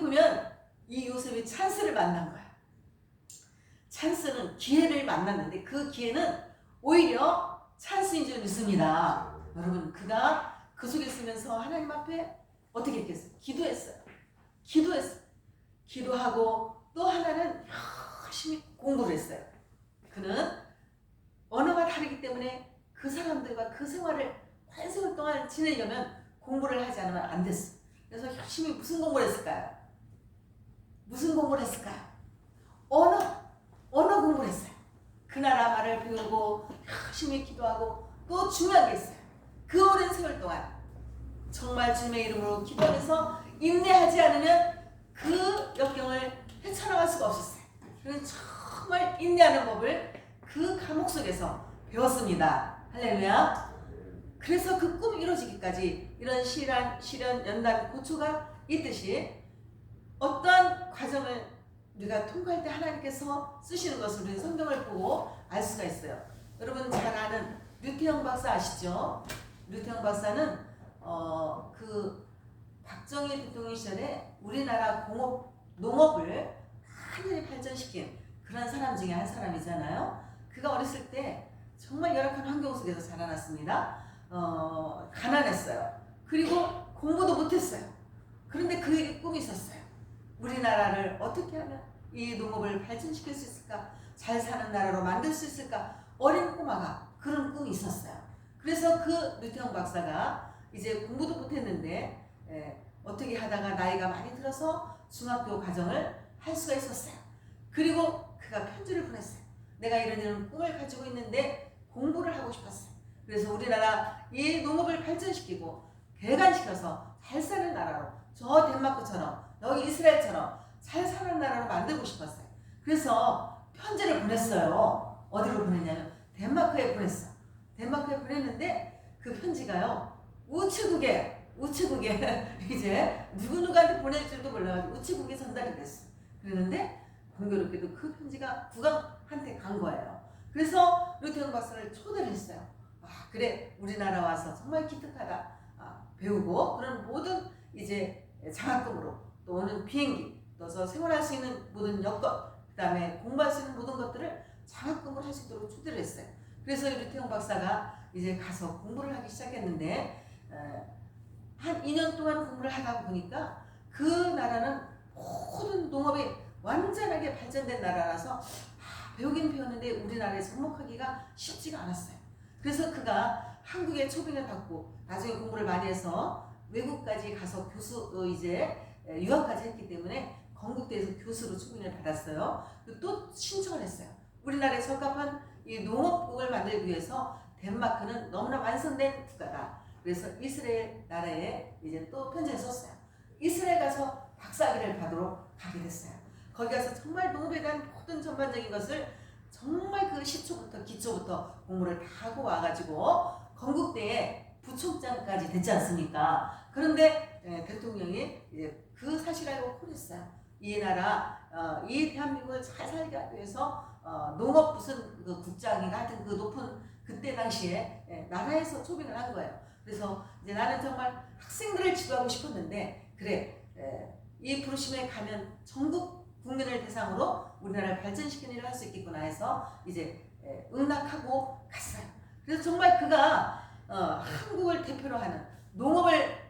보면 이 요셉이 찬스를 만난 거야. 찬스는 기회를 만났는데 그 기회는 오히려 찬스인 줄 믿습니다. 여러분, 그가 그 속에 있으면서 하나님 앞에 어떻게 했겠어요? 기도했어요. 기도하고 또 하나는 열심히 공부를 했어요. 그는 언어가 다르기 때문에 그 사람들과 그 생활을 오랜 세월 동안 지내려면 공부를 하지 않으면 안 됐어. 그래서 열심히 무슨 공부를 했을까요? 언어 공부를 했어요. 그 나라 말을 배우고 열심히 기도하고 또 중요한 게 있어요. 그 오랜 세월 동안 정말 주님의 이름으로 기도하면서 인내하지 않으면 그 역경을 헤쳐나갈 수가 없었어요. 그는 정말 인내하는 법을 그 감옥 속에서 배웠습니다. 할렐루야. 그래서 그 꿈이 이루어지기까지 이런 시련, 연단, 고초가 있듯이 어떠한 과정을 우리가 통과할 때 하나님께서 쓰시는 것을 우리는 성경을 보고 알 수가 있어요. 여러분 잘 아는 류태영 박사 아시죠? 류태영 박사는 그 박정희 대통령 시절에 우리나라 농업을 완전히 발전시킨 그런 사람 중에 한 사람이잖아요. 그가 어렸을 때 정말 열악한 환경 속에서 자라났습니다. 가난했어요. 그리고 공부도 못했어요. 그런데 그에게 꿈이 있었어요. 우리나라를 어떻게 하면 이 농업을 발전시킬 수 있을까? 잘 사는 나라로 만들 수 있을까? 어린 꼬마가 그런 꿈이 있었어요. 그래서 그 류태영 박사가 이제 공부도 못했는데 어떻게 하다가 나이가 많이 들어서 중학교 과정을 할 수가 있었어요. 그리고 그가 편지를 보냈어요. 내가 이런 꿈을 가지고 있는데 공부를 하고 싶었어요. 그래서 우리나라 이 농업을 발전시키고 개간시켜서 잘 사는 나라로, 저 덴마크처럼 여기 이스라엘처럼 잘 사는 나라로 만들고 싶었어요. 그래서 편지를 보냈어요. 어디로 보냈냐면 덴마크에 보냈어. 덴마크에 보냈는데 그 편지가요 우체국에 이제 누구누구한테 보낼 줄도 몰라가지고 우체국에 전달이 됐어. 그랬는데 공교롭게도 그 편지가 국왕한테 간 거예요. 그래서 류태영 박사를 초대를 했어요. 그래, 우리나라 와서 정말 기특하다. 배우고 그런 모든 이제 장학금으로 또 오는 비행기, 또 생활할 수 있는 모든 여건, 그 다음에 공부할 수 있는 모든 것들을 장학금으로 할 수 있도록 초대를 했어요. 그래서 류태영 박사가 이제 가서 공부를 하기 시작했는데 한 2년 동안 공부를 하다 보니까 그 나라는 모든 농업이 완전하게 발전된 나라라서 배우긴 배웠는데 우리나라에 접목하기가 쉽지가 않았어요. 그래서 그가 한국에 초빙을 받고 나중에 공부를 많이 해서 외국까지 가서 유학까지 했기 때문에 건국대에서 교수로 초빙을 받았어요. 또 신청을 했어요. 우리나라에 적합한 이 농업국을 만들기 위해서 덴마크는 너무나 완성된 국가다. 그래서 이스라엘 나라에 이제 또 편지를 썼어요. 이스라엘 가서 박사학위를 받으러 가게 됐어요. 거기 가서 정말 농업에 대한 모든 전반적인 것을 정말 그 시초부터 기초부터 공부를 다 하고 와가지고 건국대에 부총장까지 됐지 않습니까? 그런데 대통령이 이제 그 사실 알고 콜했어요. 이 나라, 이 대한민국을 잘 살게 하기 위해서 농업 무슨 그 국장인가 하여튼 그 높은 그때 당시에 나라에서 초빙을 한 거예요. 그래서 이제 나는 정말 학생들을 지도하고 싶었는데 그래, 이 부르심에 가면 전국 국민을 대상으로 우리나라를 발전시키는 일을 할 수 있겠구나 해서 이제 응낙하고 갔어요. 그래서 정말 그가 한국을 대표로 하는 농업을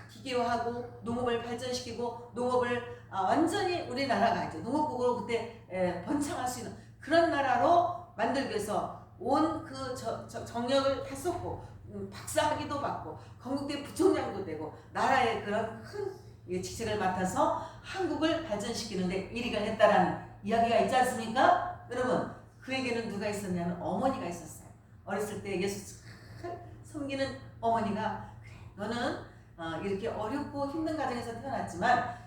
기계화하고 농업을 발전시키고 농업을 완전히 우리나라가 이제 농업국으로 그때 번창할 수 있는 그런 나라로 만들기 위해서 온 그 정력을 다 쏟고 박사학위도 받고 건국대 부총장도 되고 나라의 그런 큰 직책을 맡아서 한국을 발전시키는데 일익을 했다라는 이야기가 있지 않습니까? 여러분, 그에게는 누가 있었냐면 어머니가 있었어요. 어렸을 때 예수 잘 섬기는 어머니가 그래, 너는 이렇게 어렵고 힘든 가정에서 태어났지만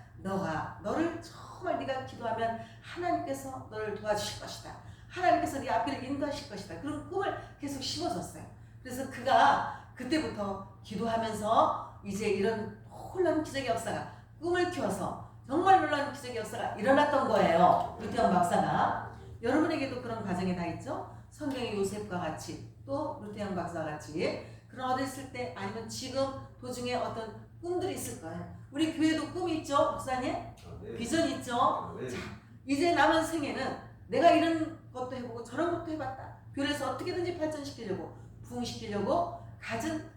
너를 정말 네가 기도하면 하나님께서 너를 도와주실 것이다. 하나님께서 네 앞길을 인도하실 것이다. 그런 꿈을 계속 심어줬어요. 그래서 그가 그때부터 기도하면서 이제 이런 놀라운 기적의 역사가 꿈을 키워서 정말 놀라운 기적의 역사가 일어났던 거예요. 류태영 박사가. 여러분에게도 그런 과정이 다 있죠? 성경의 요셉과 같이 또 류태영 박사와 같이 그런 어렸을 때 아니면 지금 도중에 어떤 꿈들이 있을 거예요. 우리 교회도 꿈이 있죠, 목사님? 네. 비전이 있죠? 네. 자, 이제 남은 생에는 내가 이런 것도 해보고 저런 것도 해봤다. 교회에서 어떻게든지 발전시키려고, 부흥시키려고 갖은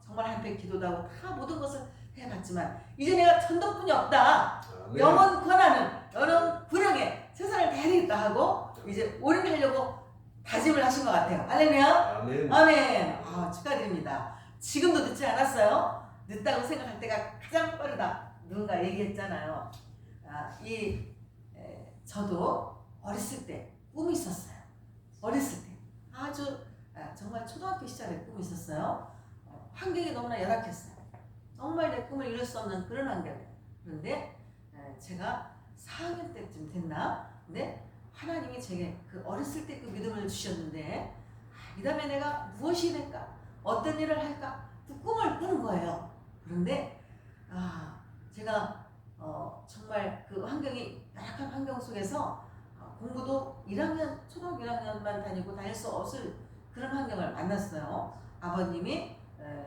정말 한편 기도도 하고 다 모든 것을 해봤지만 이제 내가 전도뿐이 없다. 네. 영원 권하는 영원 불행에 세상을 다해야겠다 하고 이제 올인하려고 다짐을 하신 것 같아요. 할렐루야. 아멘. 아멘. 축하드립니다. 지금도 늦지 않았어요. 늦다고 생각할 때가 가장 빠르다. 누군가 얘기했잖아요. 저도 어렸을 때 꿈이 있었어요. 어렸을 때 아주 정말 초등학교 시절에 꿈이 있었어요. 환경이 너무나 열악했어요. 정말 내 꿈을 이룰 수 없는 그런 환경이에요. 그런데 제가 4학년 때쯤 됐나? 근데 하나님이 제게 그 어렸을 때 그 믿음을 주셨는데 이 다음에 내가 무엇이 될까? 어떤 일을 할까? 그 꿈을 꾸는 거예요. 그런데 제가 정말 그 환경이 열악한 환경 속에서 공부도 1학년, 초등학교 1학년만 다니고 다닐 수 없을 그런 환경을 만났어요. 아버님이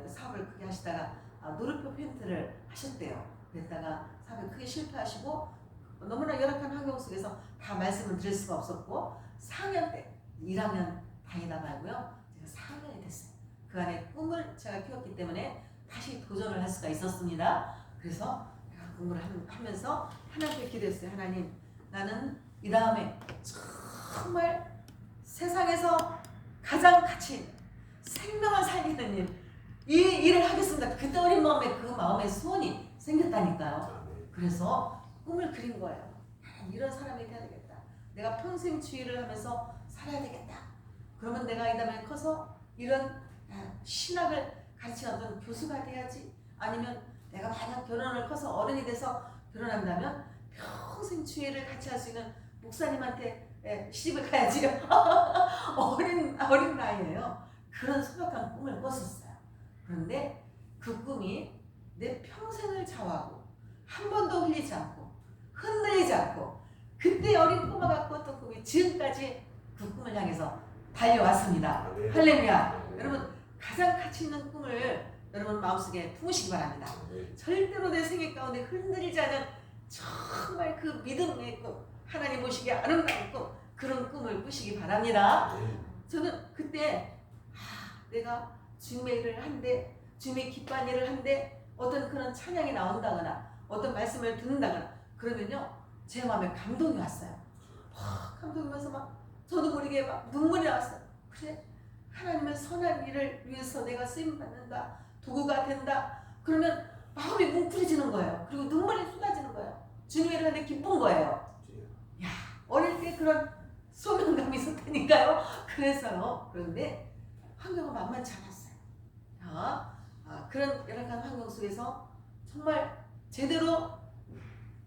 사업을 크게 하시다가 노르표 펜트를 하셨대요. 그랬다가 사업을 크게 실패하시고 너무나 열악한 환경 속에서 다 말씀을 드릴 수가 없었고 4학년 때 1학년 다니다 말고요. 제가 4학년이 됐어요. 그 안에 꿈을 제가 키웠기 때문에 다시 도전을 할 수가 있었습니다. 그래서 내가 공부를 하면서 하나님께 기도했어요. 하나님, 나는 이 다음에 정말 세상에서 가장 가치 있는 생명을 살리는 이 일을 하겠습니다. 그때 우리 마음에 그 마음의 소원이 생겼다니까요. 그래서 꿈을 그린 거예요. 이런 사람이 돼야 되겠다. 내가 평생 주의를 하면서 살아야 되겠다. 그러면 내가 이 다음에 커서 이런 신학을 가르치는 교수가 돼야지. 아니면 내가 만약 결혼을 커서 어른이 돼서 결혼한다면 평생 주의를 같이 할 수 있는 목사님한테 시집을 가야지. 어린 나이에요. 그런 소박한 꿈을 꿨었어요. 그런데 그 꿈이 내 평생을 좌우하고 한 번도 흘리지 않고 흔들리지 않고 그때 어린 꼬마가 꿨던 꿈이 지금까지 그 꿈을 향해서 달려왔습니다. 할렐루야. 여러분 가장 가치 있는 꿈을 여러분 마음속에 품으시기 바랍니다. 절대로 내 생애 가운데 흔들리지 않은 정말 그 믿음의 꿈, 하나님 보시기에 아름다운 꿈, 그런 꿈을 꾸시기 바랍니다. 저는 그때 내가 주님의 일을 한데, 주님의 기뻐한 일을 한데 어떤 그런 찬양이 나온다거나 어떤 말씀을 듣는다거나 그러면요 제 마음에 감동이 왔어요. 감동이 와서 막 저도 모르게 막 눈물이 나왔어요. 그래, 하나님의 선한 일을 위해서 내가 쓰임 받는다, 도구가 된다. 그러면 마음이 뭉클해지는 거예요. 그리고 눈물이 쏟아지는 거예요. 주님의 일을 하는데 기쁜 거예요. 야, 어릴 때 그런 소명감이 있었다니까요. 그래서요. 그런데 환경은 만만치 않았어요. 그런 열악한 환경 속에서 정말 제대로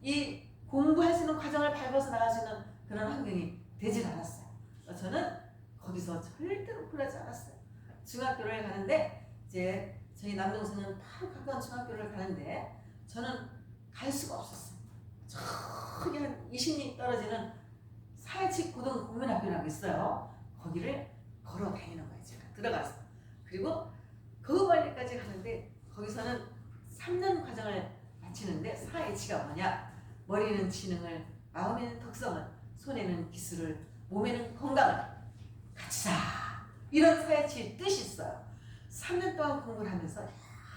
이 공부할 수 있는 과정을 밟아서 나갈 수 있는 그런 환경이 되질 않았어요. 저는 거기서 절대로 굴하지 않았어요. 중학교를 가는데 이제 저희 남동생은 바로 가까운 중학교를 가는데 저는 갈 수가 없었어요. 저기 한 20리 떨어지는 사회칙 고등 국민학교라고 있어요. 거기를 걸어 다니는 거예요. 제가 들어가서. 그리고 그 멀리까지 가는데 거기서는 3년 과정을 마치는데 사회치가 뭐냐? 머리는 지능을, 마음에는 덕성을, 손에는 기술을, 몸에는 건강을 갖추자. 이런 사회치의 뜻이 있어요. 3년 동안 공부를 하면서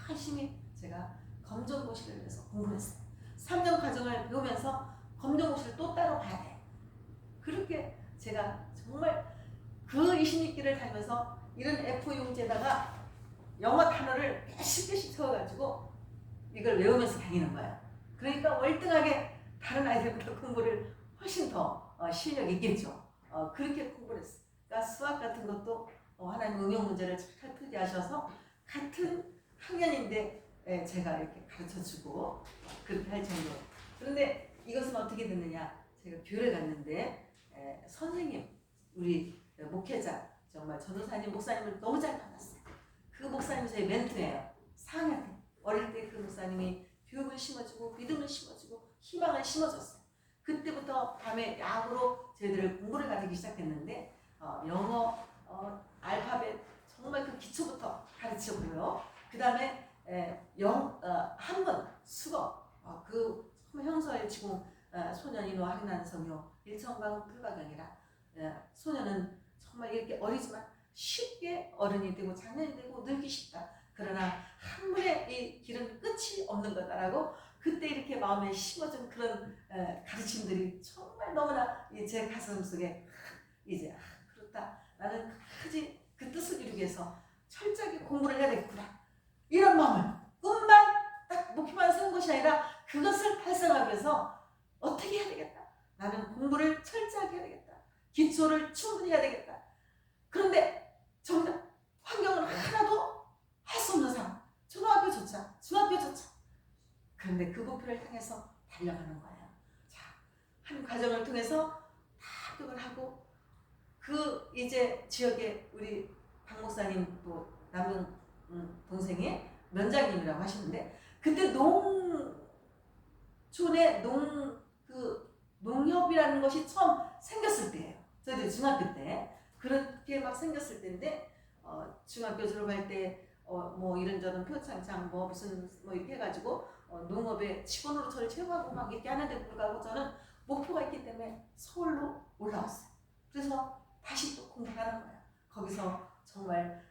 열심히 제가 검정고시를 위해서 공부를 했어요. 3년 과정을 배우면서 검정고시를 또 따로 봐야 돼. 그렇게 제가 정말 그 20리길을 다니면서 이런 F 용지에다가 영어 단어를 몇십 개씩 적어가지고 이걸 외우면서 다니는 거예요. 그러니까 월등하게 다른 아이들보다 공부를 훨씬 더 실력이 있겠죠. 그렇게 공부를 했어요. 그러니까 수학 같은 것도 하나님 응용 문제를 잘 풀게 하셔서 같은 학년인데 제가 이렇게 가르쳐주고 그렇게 할 정도. 그런데 이것은 어떻게 됐느냐? 제가 교회를 갔는데 선생님, 우리 목회자, 정말 전도사님, 목사님을 너무 잘 만났어요. 그 목사님이 저희 멘토예요. 4학년 때. 어릴 때 그 목사님이 교육을 심어주고 믿음을 심어주고 희망을 심어줬어요. 그때부터 밤에 야구로 저희들을 공부를 가르치기 시작했는데 영어, 알파벳 정말 그 기초부터 가르치고요. 그 다음에 한문 수거 그 형서의 지공 소년이노 학난성요 일천강 불가경이라 소년은 정말 이렇게 어리지만 쉽게 어른이 되고 장년이 되고 늙기 쉽다. 그러나 한문의 이 길은 끝이 없는 거다라고 그때 이렇게 마음에 심어준 그런 가르침들이 정말 너무나 제 가슴 속에 이제 그렇다. 나는 그 뜻을 이루기 위해서 철저하게 공부를 해야 되겠구나. 이런 마음을 꿈만 딱 목표만 세운 것이 아니라 그것을 달성하기 위해서 어떻게 해야 되겠다. 나는 공부를 철저하게 해야 되겠다. 기초를 충분히 해야 되겠다. 그런데 정작 환경은 하나도 할 수 없는 사람. 초등학교조차 중학교조차. 그런데 그 목표를 향해서 달려가는 거예요. 자, 한 과정을 통해서 다 합격을 하고 그 이제 지역에 우리 박 목사님 또 남동 동생이 면장님이라고 하시는데 그때 농촌에 농협이라는 것이 처음 생겼을 때예요. 저희들 중학교 때 그렇게 막 생겼을 때인데 중학교 졸업할 때 뭐 이런저런 표창장 뭐 무슨 뭐 이렇게 해가지고 농업에 직원으로 저를 채용하고 막 이렇게 하는데 불구하고 저는 목표가 있기 때문에 서울로 올라왔어요. 그래서 다시 또 공부하는 거예요. 거기서 정말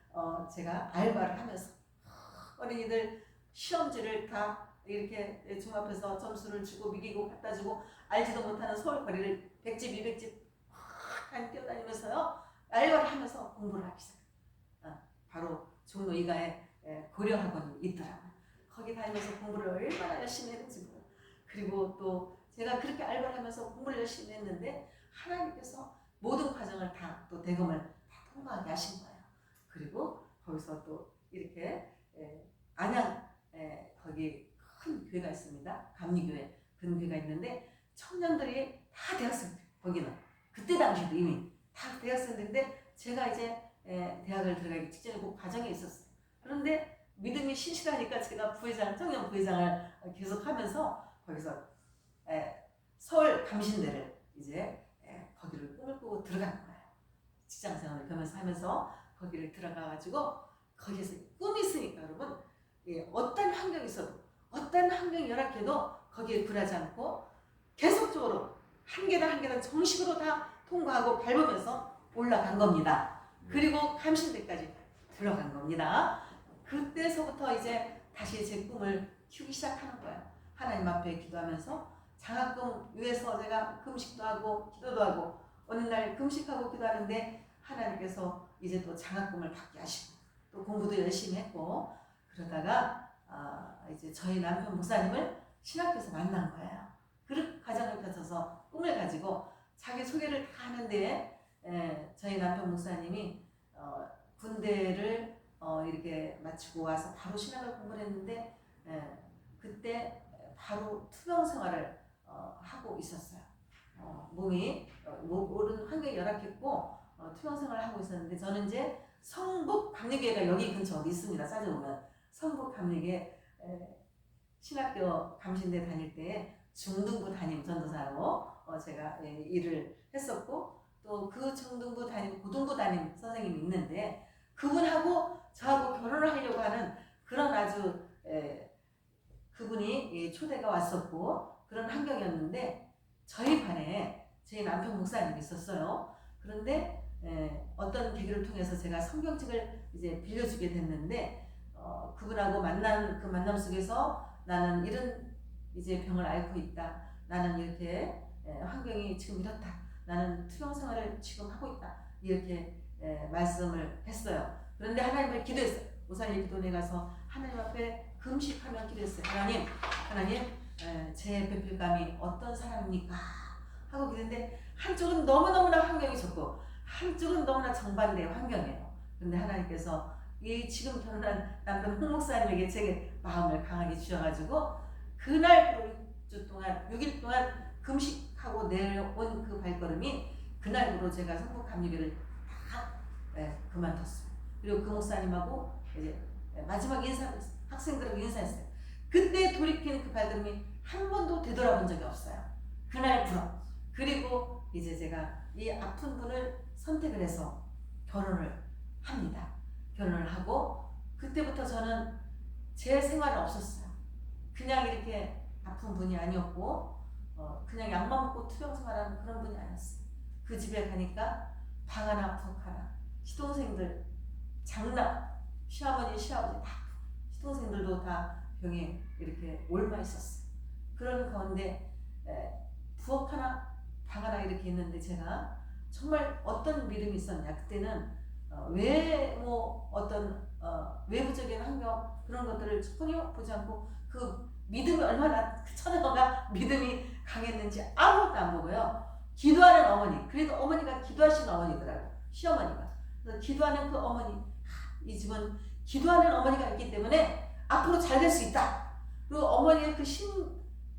제가 알바를 하면서 어린이들 시험지를 다 이렇게 종합해서 점수를 주고 미기고 갖다 주고 알지도 못하는 서울 거리를 100집 200집 뛰어다니면서요 알바를 하면서 공부를 하기 시작해요. 바로 종로 이가에 고려학원이 있더라고요. 거기 다니면서 공부를 얼마나 열심히 했는지 몰라요. 그리고 또 제가 그렇게 알바를 하면서 공부를 열심히 했는데 하나님께서 모든 과정을 다 또 대검을 다 통과하게 하신 거예요. 그리고 거기서 또 이렇게 안양 거기 큰 교회가 있습니다. 감리교회 근교회가 있는데 청년들이 다 대학생 거기는 그때 당시도 이미 다 대학생들인데 제가 이제 대학을 들어가기 직전에 그 과정에 있었어요. 그런데 믿음이 신실하니까 제가 청년 부회장을 계속하면서 거기서 서울 감신대를 이제 거기를 꿈을 꾸고 들어간 거예요. 직장생활을 그러면서 하면서 거기를 들어가가지고 거기에서 꿈이 있으니까 여러분 어떤 환경이 있어도 어떤 환경이 열악해도 거기에 굴하지 않고 계속적으로 한 계단 한 계단 정식으로 다 통과하고 밟으면서 올라간 겁니다. 그리고 감신대까지 들어간 겁니다. 그때서부터 이제 다시 제 꿈을 키우기 시작하는 거예요. 하나님 앞에 기도하면서 장학금 위해서 제가 금식도 하고 기도도 하고 어느 날 금식하고 기도하는데 하나님께서 이제 또 장학금을 받게 하시고 또 공부도 열심히 했고 그러다가 이제 저희 남편 목사님을 신학교에서 만난 거예요. 그 과정을 거쳐서 꿈을 가지고 자기 소개를 다 하는데 저희 남편 목사님이 군대를 이렇게 마치고 와서 바로 신학을 공부를 했는데 그때 바로 투병 생활을 하고 있었어요. 몸이 모든 환경이 열악했고 투병 생활을 하고 있었는데 저는 이제 성북 감리교회가 여기 근처 어디 있습니다. 따져보면 성북 감리교회 신학교 감신대 다닐 때 중등부 담임 전도사로 제가 일을 했었고 또 그 중등부 담임 고등부 담임 선생님이 있는데 그분하고 저하고 결혼을 하려고 하는 그런 아주 그분이 초대가 왔었고 그런 환경이었는데 저희 반에 저희 남편 목사님이 있었어요. 그런데 어떤 계기를 통해서 제가 성경책을 이제 빌려주게 됐는데 그분하고 만난 그 만남 속에서 나는 이런 이제 병을 앓고 있다. 나는 이렇게 환경이 지금 이렇다. 나는 투병 생활을 지금 하고 있다. 이렇게 말씀을 했어요. 그런데 하나님을 기도했어요. 오살리 기도원에 가서 하나님 앞에 금식하며 기도했어요. 하나님 제 배필감이 어떤 사람입니까? 하고 기도했는데 한쪽은 너무너무나 환경이 좋고 한쪽은 너무나 정반대의 환경이에요. 그런데 하나님께서 이 지금 결혼한 남편 홍 목사님에게 제게 마음을 강하게 주셔가지고 그날 6주 동안 6일 동안 금식하고 내려온 그 발걸음이 그날부로 제가 성북 감리교를 다 그만뒀어요. 그리고 그 목사님하고 이제 마지막 인사했어요. 학생들하고 인사했어요. 그때 돌이키는 그 발걸음이 한 번도 되돌아본 적이 없어요. 그날부로. 그리고 이제 제가 이 아픈 분을 선택을 해서 결혼을 합니다. 결혼을 하고 그때부터 저는 제 생활은 없었어요. 그냥 이렇게 아픈 분이 아니었고 그냥 약만 먹고 투병 생활하는 그런 분이 아니었어요. 그 집에 가니까 방 하나 푹 하나 시동생들 장남 시어머니 시아버지 다 시동생들도 다 병에 이렇게 옮아 있었어요. 그런 가운데 부엌 하나 방 하나 이렇게 있는데 제가 정말 어떤 믿음이 있었냐. 그때는 뭐 어떤 외부적인 환경 그런 것들을 전혀 보지 않고 그 믿음이 얼마나 그 처녀가 믿음이 강했는지 아무것도 안 보고요. 기도하는 어머니, 그래도 어머니가 기도하시는 어머니더라고요. 시어머니가. 그래서 기도하는 그 어머니, 이 집은 기도하는 어머니가 있기 때문에 앞으로 잘 될 수 있다. 그리고 어머니의 그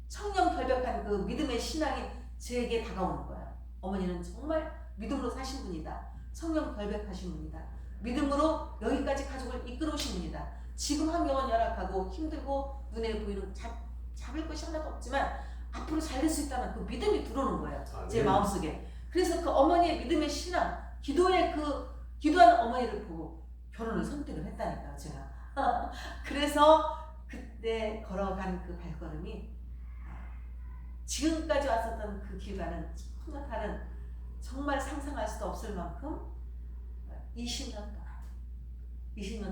청렴 결백한 그 믿음의 신앙이 제게 다가오는 거예요. 어머니는 정말 믿음으로 사신 분이다. 청렴 결백하신 분이다. 믿음으로 여기까지 가족을 이끌어오신 분이다. 지금 환경은 열악하고 힘들고 눈에 보이는 잡을 것이 하나도 없지만 앞으로 잘 될 수 있다는 그 믿음이 들어오는 거예요. 제 마음속에. 그래서 그 어머니의 믿음의 신앙, 기도하는 어머니를 보고 결혼을 선택을 했다니까요, 제가. 그래서 그때 걸어간 그 발걸음이 지금까지 왔었던 그 길과는 전혀 다른, 정말 상상할 수도 없을 만큼 20년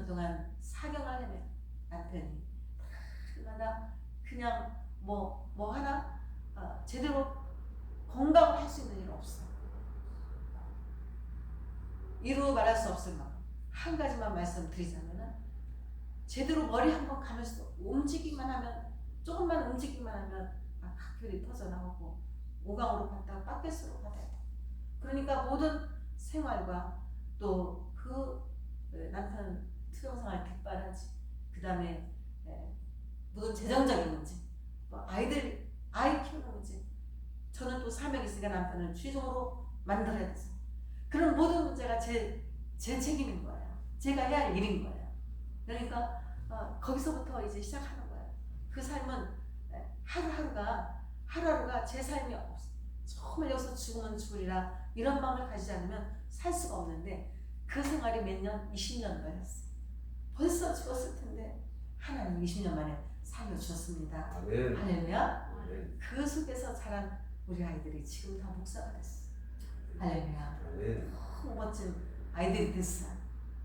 동안 사경을 헤맨 남편이 그마다 그냥 뭐 하나 제대로 건강을 할 수 있는 일은 없어요. 이루 말할 수 없을 만큼. 한 가지만 말씀드리자면은 제대로 머리 한번 가면서 움직이기만 하면, 조금만 움직이기만 하면 각혈이 터져나오고 오강으로 갔다가 빠켓으로 가야 돼. 그러니까 모든 생활과 또 그 남편 투병생활 뒷바라지, 그 다음에 모든 재정적인 문제, 또 아이 키우는 문제, 저는 또 사명이 있으니까 남편을 취종으로 만들어야 돼서 그런 모든 문제가 제 책임인 거예요. 제가 해야 할 일인 거예요. 그러니까 거기서부터 이제 시작하는 거예요. 그 삶은 하루하루가 제 삶이 없어. 정말 여기서 죽으면 죽으리라 이런 마음을 가지지 않으면 살 수가 없는데 그 생활이 몇 년? 20년 걸렸어요. 벌써 죽었을 텐데 하나님 20년 만에 살려주셨습니다. 할렐루야. 그 속에서 자란 우리 아이들이 지금 다 목사가 됐어. 할렐루야. 너무 멋진 아이들이 됐어.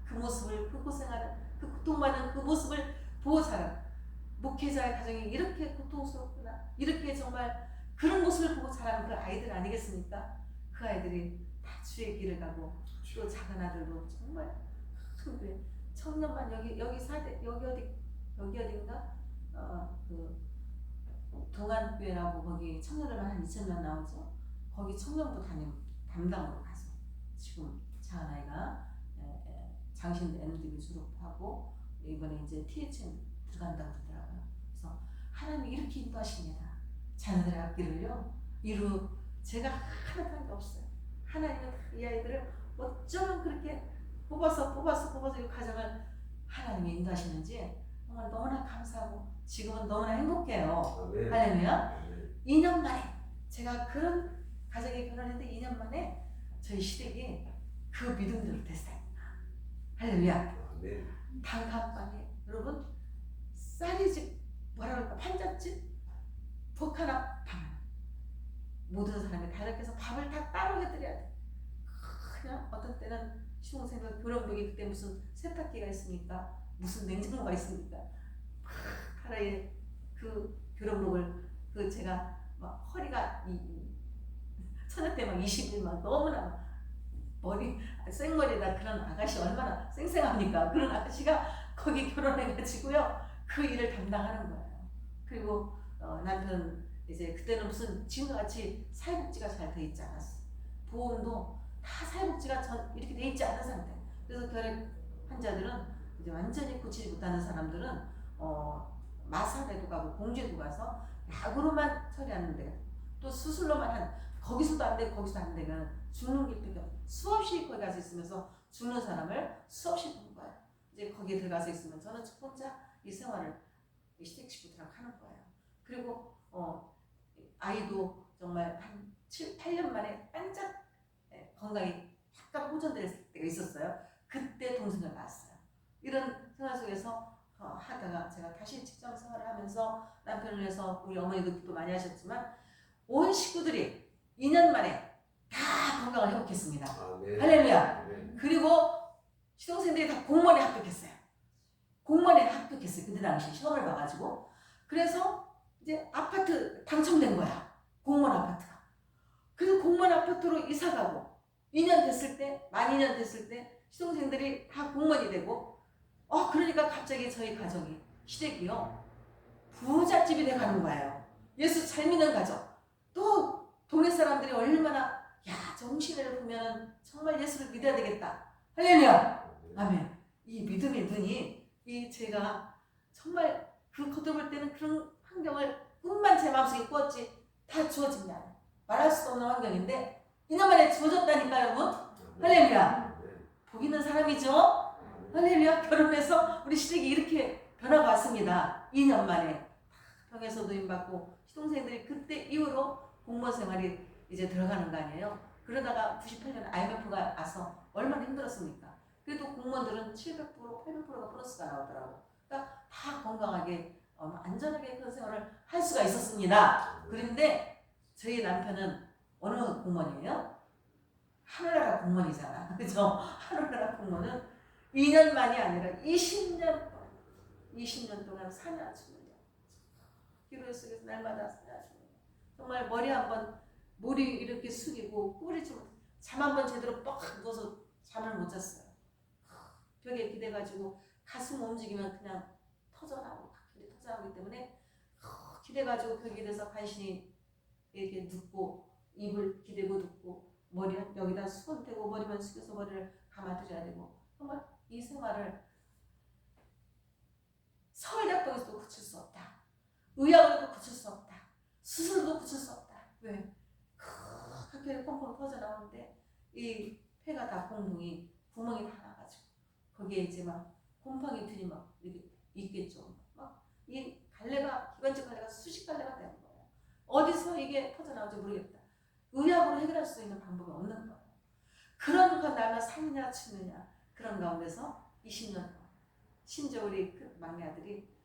그 모습을, 그 고생하는, 그 고통받는 그 모습을 보고 자란 목회자의 가정이 이렇게 고통스럽구나, 이렇게 정말 그런 모습을 보고 자라는 그 아이들 아니겠습니까? 그 아이들이 다 주의 길을 가고, 또 작은 아들도 정말 큰 교회 청년반 여기 어딘가 그 동안교회라고 거기 청년들만 한 2,000명 나오죠. 거기 청년부 담당으로 가서 지금 작은 아이가 장신대 MDB 졸업하고 이번에 이제 THM 들어간다고 그러더라고요. 그래서 하나님이 이렇게 인도하십니다. 자녀들의 앞길을요. 제가 하나도 한 게 없어요. 하나님은 이 아이들을 어쩌면 그렇게 뽑아서 이 가정을 하나님이 인도하시는지 정말 너무나 감사하고 지금은 너무나 행복해요. 할렐루야. 2년 만에 제가 그런 가정에 결혼했는데 2년 만에 저희 시댁이 그 믿음대로 됐어요. 할렐루야. 단칸방에 여러분 쌀이집 판잣집 복 하나 방 하나 모든 사람이 다 이렇게 해서 밥을 다 따로 해드려야 돼. 그냥 어떤 때는 시동생들 교련복이 그때 무슨 세탁기가 있습니까? 무슨 냉장고가 있습니까? 하나의 그 교련복을 제가 막 허리가 처녀 때 막 20일만 너무나 생머리에다 그런 아가씨 얼마나 쌩쌩합니까? 그런 아가씨가 거기 결혼해가지고요 그 일을 담당하는 거예요. 그리고 남편 이제 그때는 무슨 지금같이 사회복지가 잘 돼 있지 않았어. 보험도 다 사회복지가 이렇게 돼 있지 않은 상태. 그래서 결핵 환자들은 이제 완전히 고치지 못하는 사람들은 마산에도 가고 공주에도 가서 약으로만 처리하는 데, 또 수술로만 거기서도 안 되고 거기서도 안 되면 죽는 길밖에 없어. 수없이 거기 가서 있으면서 죽는 사람을 수없이 본 거예요. 이제 거기에 들어가서 있으면 저는 혼자 이 생활을 시댁 식구들하고 하는 거예요. 그리고 아이도 정말 한 7, 8년 만에 반짝 건강이 약간 호전될 때가 있었어요. 그때 동생을 낳았어요. 이런 생활 속에서 하다가 제가 다시 직장 생활을 하면서 남편을 위해서 우리 어머니도 기도 많이 하셨지만 온 식구들이 2년 만에 다 건강을 회복했습니다. 할렐루야. 그리고 시동생들이 다 공무원에 합격했어요. 공무원에 합격했어요. 그때 당시 시험을 봐가지고. 그래서 이제 아파트 당첨된 거야. 공무원 아파트가. 그래서 공무원 아파트로 이사가고 2년 됐을 때, 만 2년 됐을 때 시동생들이 다 공무원이 되고 그러니까 갑자기 저희 가정이 시댁이요. 부잣집이 돼가는 거예요. 예수 잘 믿는 가정. 또 동네 사람들이 얼마나 정신을 보면 정말 예수를 믿어야 되겠다. 할렐루야. 아멘. 이 믿음의 눈이 제가 정말 그 겉으로 볼 때는 그런 환경을 꿈만 제 마음속에 꾸었지 다 주어진 게 아니에요. 말할 수 없는 환경인데 2년 만에 주어졌다니까 여러분. 할렐루야. 복 있는 사람이죠. 할렐루야. 결혼해서 우리 시댁이 이렇게 변화가 왔습니다. 2년 만에 병에서 노임받고 시동생들이 그때 이후로 공무원 생활이 이제 들어가는 거 아니에요. 그러다가 98년 IMF가 와서 얼마나 힘들었습니까? 그래도 공무원들은 700%, 800%가 보너스가 나오더라고. 그러니까 다 건강하게 안전하게 그런 생활을 할 수가 있었습니다. 그런데 저희 남편은 어느 공무원이에요? 하늘나라 공무원이잖아. 그죠? 하늘나라 공무원은 2년 만이 아니라 20년 동안 사냐 주느냐. 기도 속에서 날마다 사냐 주느냐. 정말 머리 이렇게 숙이고 꼬리 잠 한 번 제대로 뻑 누워서 잠을 못 잤어요. 벽에 기대가지고 가슴 움직이면 그냥 터져나오고 터져나오기 때문에 기대가지고 벽에 기대서 간신히 이렇게 눕고 입을 기대고 눕고 머리 여기다 수건 대고 머리만 숙여서 머리를 감아드려야 되고 정말 이 생활을 서울대학병에서도 고칠 수 없다. 의학으로도 고칠 수 없다. 수술도 고칠 수 없다. 왜? 그렇게 펑펑 터져나오는데 이 폐가 다 공동이 구멍이 다 나가지고 거기에 이제 막 곰팡이 들이 막 이렇게 있겠죠. 막 이 갈래가 기관지 갈래가 수십 갈래가 되는 거예요. 어디서 이게 터져나오는지 모르겠다. 의학으로 해결할 수 있는 방법이 없는 거예요. 그런 건 나면 사느냐 치느냐 그런 가운데서 20년 동안 심지어 우리 그 막내 아들이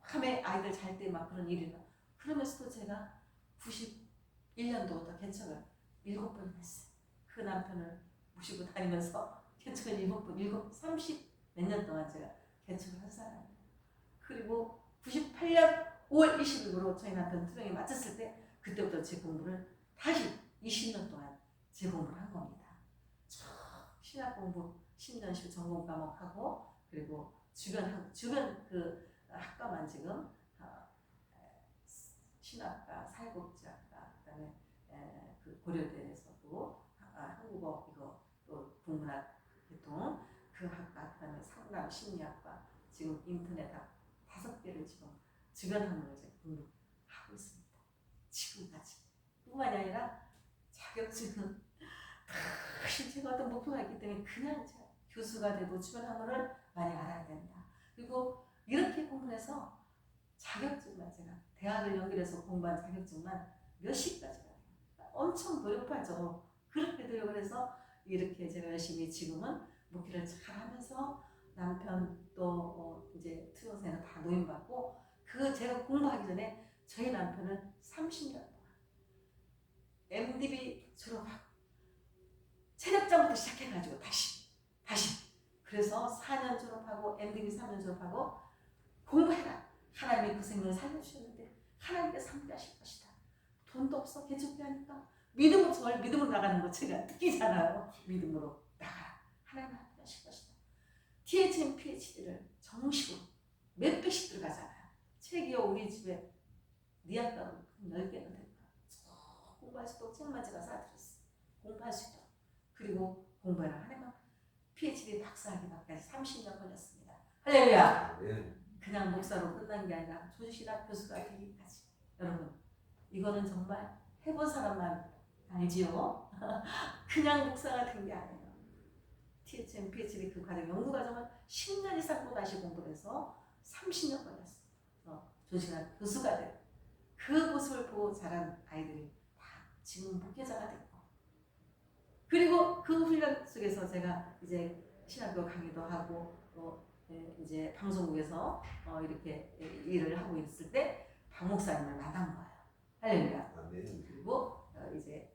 밤에 아이들 잘 때 막 그런 일이 나. 그러면서도 제가 91년도부터 개척을 7번 했어요. 그 남편을 모시고 다니면서 개척을 7번, 30 몇 년 동안 제가 개척을 한 사람이에요. 그리고 98년 5월 20일으로 저희 남편 투병이 마쳤을 때 그때부터 제 공부를 다시 20년 동안 제 공부를 한 겁니다. 신학 공부 10년씩 전공 과목하고 그리고 주변 그 학과만 지금 신학과, 사회복지학과, 그다음에 그 고려대에서도 한국어 이거 또 국문학 계통 그 학과, 그다음에 상담 심리학과 지금 인터넷학 5개를 지금 주변 학문을 제가 공부하고 있습니다. 지금까지 뿐만이 아니라 자격증은 제가 어떤 목표가 있기 때문에 그냥 교수가 되고 주변 학문을 많이 알아야 된다. 그리고 이렇게 공부해서 자격증만 제가 대학을 연결해서 공부한 자격증만 몇십 가지가 돼요. 엄청 노력하죠. 그렇게 노력을 해서 이렇게 제가 열심히 지금은 목회를 잘 하면서 남편 또 이제 투병생은 다 노임받고 그 제가 공부하기 전에 저희 남편은 30년 동안 MDB 졸업하고 체력장부터 시작해가지고 다시 그래서 4년 졸업하고 MDB 3년 졸업하고 공부해라. 하나님이 그 생명을 살려주셨는데 하나님께서 함께하실 것이다. 돈도 없어 개척하니까 믿음으로 나가는 거 제가 느끼잖아요. 믿음으로 나가라. 하나님 함께하실 것이다. THM PhD를 정식으로 몇 배씩 들어가잖아요. 책이요 우리 집에 네 아까는 10개는 될 거야. 공부할 수 있도록 책만 제가 사드렸어. 공부할 수 있도록. 그리고 공부해라. 하나님 PhD 박사학위까지 30년 걸렸습니다. 할렐루야. 그냥 목사로 끝난 게 아니라 조직신학 교수가 되기까지. 여러분 이거는 정말 해본 사람만 알지요. 그냥 목사가 된 게 아니에요. THM PhD 그 과정 연구 과정을 10년 이상 또 다시 공부를 해서 30년 걸렸어요. 조직신학 교수가 되고 그 모습을 보고 자란 아이들이 다 지금 목회자가 됐고 그리고 그 훈련 속에서 제가 이제 신학교 강의도 하고 또 이제 방송국에서 이렇게 일을 하고 있을 때 박 목사님을 만난 거예요. 할렐루야. 아멘. 그리고 이제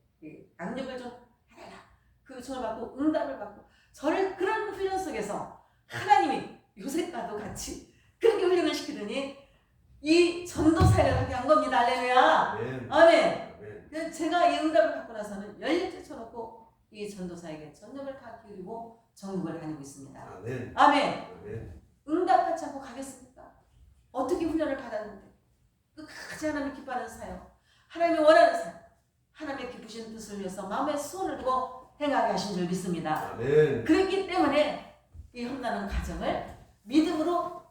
양육을 좀 해라. 그 요청을 받고 응답을 받고 저를 그런 훈련 속에서 하나님이 요셉과도 같이 그렇게 훈련을 시키더니 이 전도사를 하게 한 겁니다. 할렐루야. 아멘. 아멘. 그래서 제가 이 응답을 받고 나서는 열일 뛰쳐놓고 이 전도사에게 전력을 다 기울이고 전국을 다니고 있습니다. 아멘. 아멘. 아멘. 응답받지 않고 가겠습니까? 어떻게 훈련을 받았는데 끝까지 하나님 기뻐하는 사역, 하나님이 원하는 사역, 하나님의 기쁘신 뜻을 위해서 마음에 소원을 두고 행하게 하신 줄 믿습니다. 아멘. 그렇기 때문에 이 험난한 과정을 믿음으로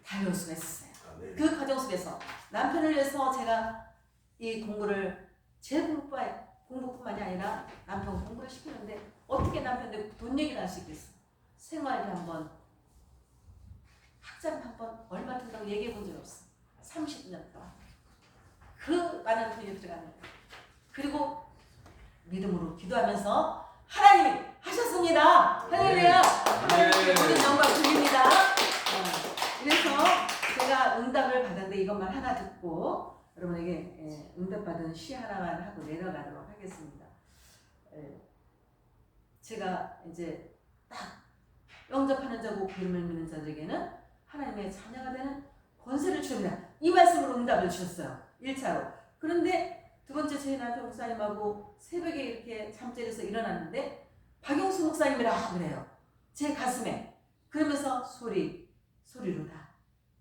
달려올 수가 있었어요. 아멘. 그 과정 속에서 남편을 위해서 제가 이 공부를 제 공부뿐만이 아니라 남편 공부를 시키는데 어떻게 남편한테 돈 얘기를 할 수 있겠어? 생활비 한번, 학자금 한번 얼마 든다고 얘기해 본 적이 없어. 30년 동안. 그 많은 돈이 들어가는 거예요. 그리고 믿음으로 기도하면서 하나님이 하셨습니다. 할렐루야. 하나님께 모든 영광 드립니다. 그래서 제가 응답을 받았는데 이것만 하나 듣고 여러분에게 응답받은 시 하나만 하고 내려가도록 하겠습니다. 제가 이제 딱 영접하는 자고 기름을 믿는 자들에게는 하나님의 자녀가 되는 권세를 주옵니다. 이 말씀으로 응답을 주셨어요. 1차로. 그런데 두 번째 제 남편 목사님하고 새벽에 이렇게 잠자리에서 일어났는데 박영수 목사님이라 그래요. 제 가슴에. 그러면서 소리로다.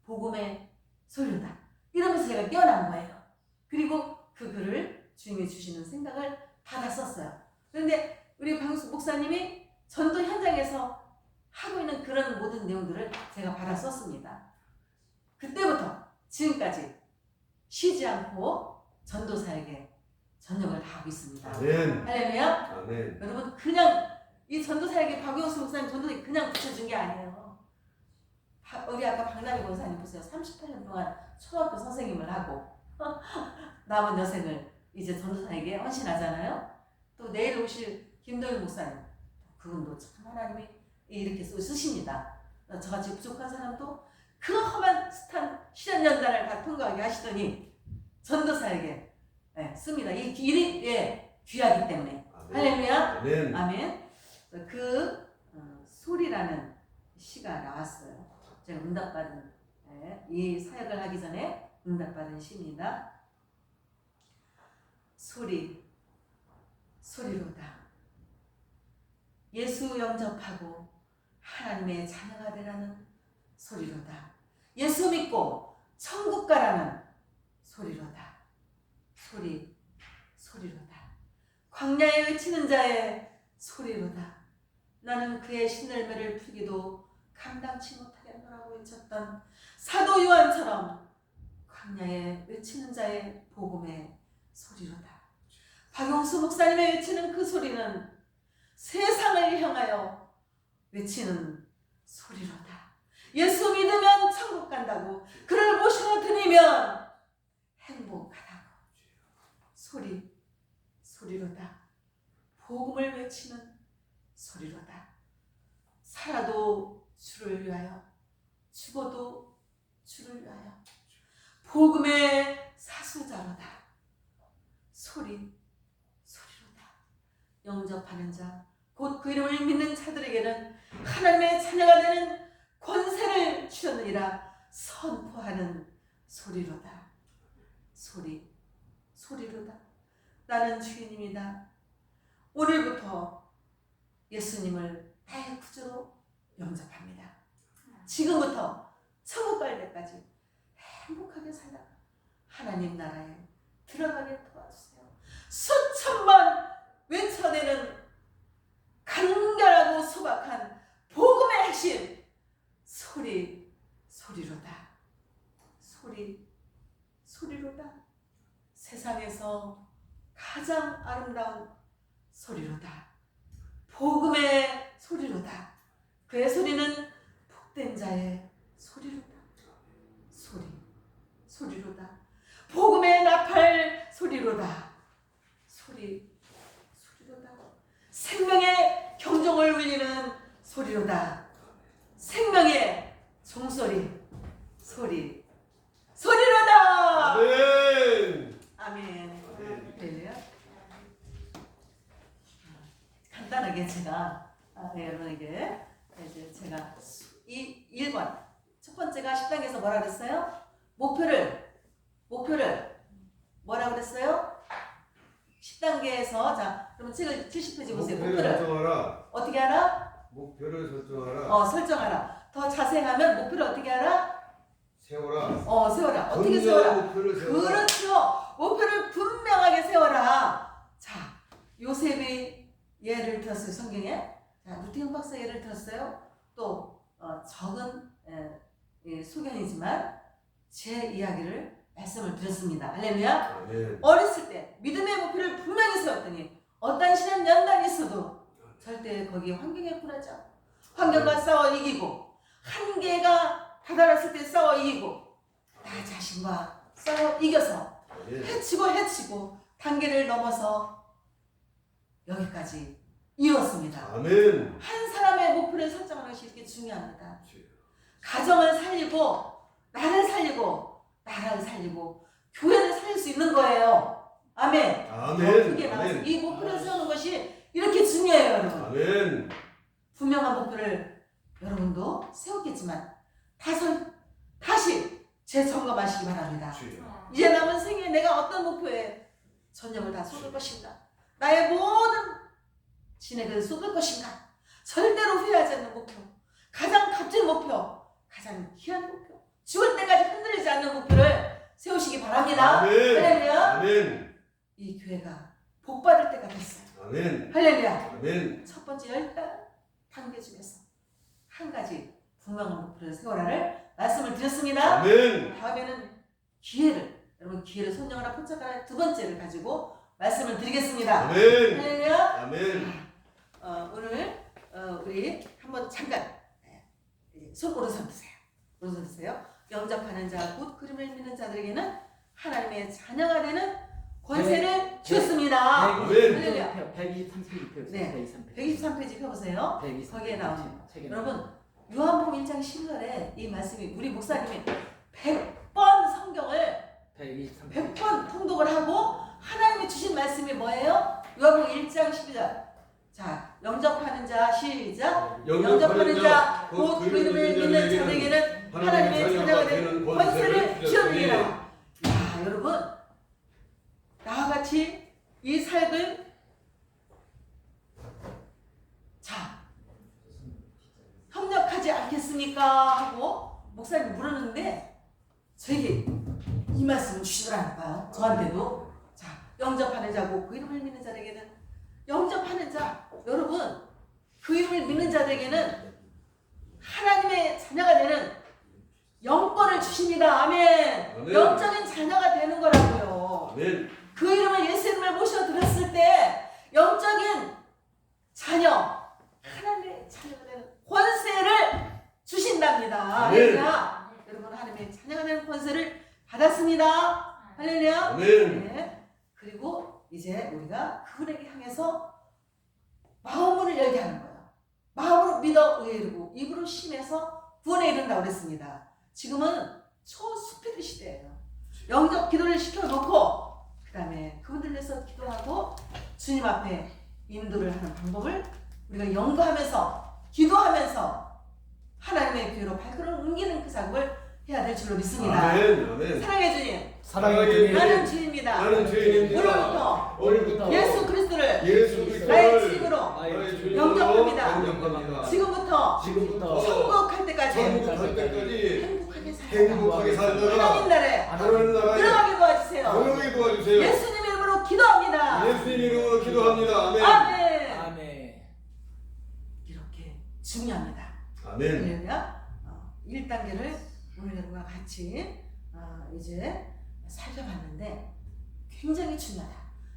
복음의 소리로다. 이러면서 제가 깨어난 거예요. 그리고 그 글을 주님이 주시는 생각을 받았었어요. 그런데 우리 박영수 목사님이 전도 현장에서 하고 있는 그런 모든 내용들을 제가 받았었습니다. 그때부터 지금까지 쉬지 않고 전도사에게 전력을 다하고 있습니다. 아멘. 할렐루야. 아멘. 여러분 그냥 이 전도사에게 박영수 목사님 전도사에게 그냥 붙여준 게 아니에요. 우리 아까 박남희 권사님 보세요. 38년 동안 초등학교 선생님을 하고 남은 여생을 이제 전도사에게 헌신하잖아요. 또 내일 오실 김도일 목사님 그분도 참 하나님이 이렇게 쓰십니다. 저같이 부족한 사람도 그 험한 숱한 시련연단을 다 통과하게 하시더니 전도사에게 씁니다. 이 일이 귀하기 때문에. 아멘. 할렐루야. 아멘. 아멘. 그 소리라는 시가 나왔어요. 제가 응답받은 이 사역을 하기 전에 응답받은 시입니다. 소리로다. 예수 영접하고 하나님의 자녀가 되라는 소리로다. 예수 믿고 천국 가라는 소리로다. 소리로다. 광야에 외치는 자의 소리로다. 나는 그의 신열매를 풀기도 감당치 못하겠노라고 외쳤던 사도 요한처럼 광야에 외치는 자의 복음의 소리로다. 박용수 목사님의 외치는 그 소리는 세상을 향하여 외치는 소리로다. 예수 믿으면 천국 간다고, 그를 모시고 드리면 행복하다고. 소리로다. 복음을 외치는 소리로다. 살아도 주를 위하여, 죽어도 주를 위하여 복음의 사수자로다. 소리로다. 영접하는 자, 곧 그 이름을 믿는 자들에게는 하나님의 자녀가 되는 권세를 주셨느니라 선포하는 소리로다. 소리로다. 나는 주인입니다. 오늘부터 예수님을 나의 구주로 영접합니다. 지금부터 천국 갈 때까지 행복하게 살다가 하나님 나라에 들어가게 도와주세요. 수천 번 외쳐내는 간결하고 소박한 복음의 핵심 소리로다. 소리로다. 세상에서 가장 아름다운 소리로다. 복음의 소리로다. 그의 소리는 복된 자의 소리로다. 소리로다. 복음의 나팔 소리로다. 소리로다. 생명의 경종을 울리는 소리로다. 생명의 아멘. 그래요? 간단하게 제가 여러분에게 이제 제가 이 1번 첫 번째가 10단계에서 뭐라 그랬어요? 목표를 뭐라 그랬어요? 10단계에서 자 그러면 책을 70페이지 보세요. 목표를 설정하라. 어떻게 하라? 목표를 설정하라. 설정하라. 더 자세히 하면 목표를 어떻게 하라? 세워라. 세워라. 어떻게 세워라? 목표를 세워라. 그렇죠. 목표를 분명하게 세워라. 자, 요셉의 예를 들었어요. 성경에. 자, 루팅 박사 예를 들었어요. 또 적은 소견이지만 제 이야기를 말씀을 드렸습니다. 할렐루야. 아멘. 어렸을 때 믿음의 목표를 분명히 세웠더니 어떤 시련 연단이 있어도 절대 거기에 환경에 굴하지 않고 환경과 싸워 이기고 한계가 다다랐을 때 싸워 이기고 나 자신과 싸워 이겨서 해치고 단계를 넘어서 여기까지 이뤘습니다. 아멘. 한 사람의 목표를 설정하는 것이 이렇게 중요합니다. 가정을 살리고 나를 살리고 교회를 살릴 수 있는 거예요. 아멘. 그게 나와서 이 목표를 세우는 것이 이렇게 중요해요, 여러분. 아멘. 분명한 목표를 여러분도 세웠겠지만 다시 재점검하시기 바랍니다. 이제 남은 생에 내가 어떤 목표에 전념을 다 쏟을 것인가? 나의 모든 진액을 쏟을 것인가? 절대로 후회하지 않는 목표, 가장 값진 목표, 가장 귀한 목표, 죽을 때까지 흔들리지 않는 목표를 세우시기 바랍니다. 할렐루야. 아멘. 이 교회가 복받을 때가 됐어요. 아멘. 할렐루야. 아멘. 첫 번째 10단계 중에서 한 가지 분명한 목표를 세워라를 말씀을 드렸습니다. 아멘. 다음에는 여러분 기회를 선정하라 포착하라 두 번째를 가지고 말씀을 드리겠습니다. 아멘. 할렐루야. 아멘. 오늘 우리 한번 잠깐 오른손 드세요. 영접하는 자 곧 그림을 믿는 자들에게는 하나님의 자녀가 되는 권세를 주셨습니다. 할렐루야. 123페이지 펴보세요. 네. 123페이지 펴보세요. 123 거기에 나오는 책에 여러분 요한복음 1장 12절에 이 말씀이 우리 목사님이 100번 성경을 100번 통독을 하고 하나님이 주신 말씀이 뭐예요? 요한복음 1장 12절. 자, 영접하는 자 시작. 영접하는 자 곧 그 이름을 믿는 자들에게는 하나님의 자녀가 되는 권세를 주셨느니라. 야, 여러분 나와 같이 이 삶을 협력하지 않겠습니까? 하고 목사님이 물었는데 저에게 이 말씀을 주시더라니까요. 저한테도. 자, 영접하는 자고 그 이름을 믿는 자에게는 영접하는 자 여러분 그 이름을 믿는 자들에게는 하나님의 자녀가 되는 영권을 주십니다. 아멘. 아멘. 영적인 자녀가 되는 거라고요. 아멘. 그 이름을 예수 이름을 모셔드렸을 때 영적인 자녀 하나님의 자녀가 되는 권세를 주신답니다. 할렐루야. 여러분 하나님의 자녀가 되는 권세를 받았습니다. 할렐루야. 아멘. 네. 그리고 이제 우리가 그분에게 향해서 마음문을 열게 하는 거예요. 마음으로 믿어 의에 이르고 입으로 신해서 구원에 이른다고 그랬습니다. 지금은 초스피드 시대예요. 영적 기도를 시켜놓고 그 다음에 그분들 위해서 기도하고 주님 앞에 인도를 하는 방법을 우리가 연구하면서 기도하면서 하나님의 교회로 발걸음을 옮기는 그 작업을 해야 될 줄로 믿습니다. 아멘. 아멘. 사랑해 주님. 사랑의 주님. 나는 주입니다. 나는 주인입니다. 오늘부터 예수 그리스도를 그리스도를 나의 주님으로 나의 주님으로 영접합니다. 지금부터 천국할 때까지 행복하게 살다가 하나님 나라에 들어가게 도와주세요. 예수님 이름으로 기도합니다. 예수님 이름으로 기도합니다. 아멘. 아멘. 아멘. 이렇게 중요합니다. 아멘. 할렐루야. 1단계를 오늘 여러분과 같이 이제 살펴봤는데 굉장히 중요하다.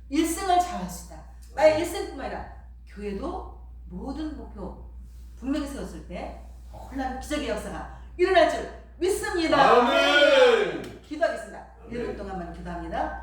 일생을 잘할 수 있다. 나의 일생뿐만 아니라 교회도 모든 목표 분명히 세웠을 때 놀라운 기적의 역사가 일어날 줄 믿습니다. 아멘. 기도하겠습니다. 아멘. 1분 동안만 기도합니다.